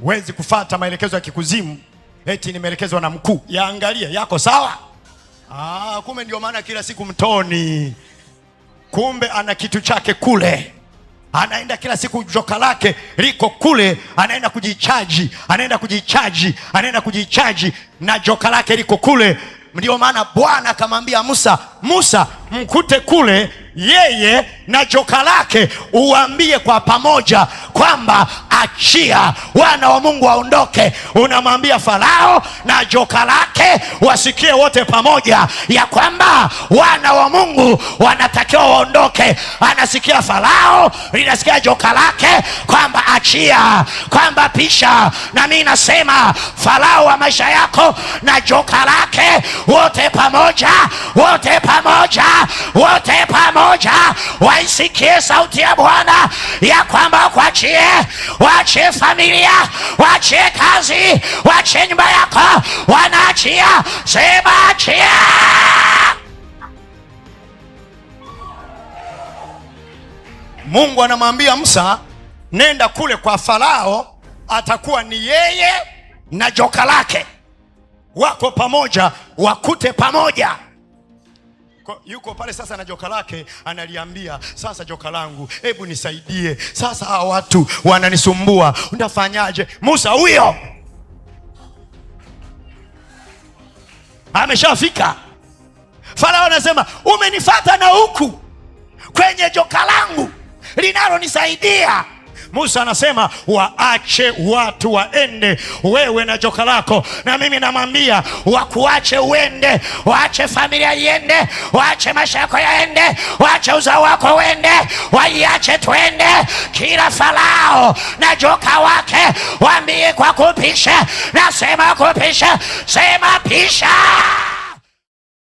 Huwezi kufata maelekezo ya kikuzimu eti nimeelekezwa na mkuu. Yaangalie yako sawa. Kumbe ndio maana kila siku mtoni. Kumbe ana kitu chake kule. Anaenda kila siku, joka lake liko kule, anaenda kujichaji na joka lake liko kule. Ndio maana Bwana akamwambia Musa, Musa, mkute kule yeye na joka lake, uambie kwa pamoja kwamba achia wana wa Mungu waondoke. Unamwambia Farao na joka lake wasikie wote pamoja ya kwamba wana wa Mungu wanatakiwa waondoke. Anasikia Farao, linasikia joka lake kwamba achia, kwamba pisha. Na mimi nasema Farao wa maisha yako na joka lake wote pamoja, wote pamoja, wote pamoja waisikie sauti ya Bwana ya kwamba waachie familia, waachie kazi, waachie nyumba yako. Wanaachia, sema achia. Mungu anamwambia Musa, nenda kule kwa Farao, atakuwa ni yeye na joka lake wako pamoja, wakute pamoja. Yuko pale sasa na joka lake, analiambia sasa, joka langu, hebu nisaidie sasa, hawa watu wananisumbua, unafanyaje? Musa huyo ameshafika. Farao anasema, umenifuata na huku kwenye joka langu linalonisaidia. Musa anasema, waache watu waende, wewe na joka lako. Na mimi namwambia wakuache uende, waache familia iende, waache maisha yako yaende, waache uzao wako uende, waiache tuende. Kila Farao na joka wake waambie kwa kupisha. Nasema kupisha, sema pisha.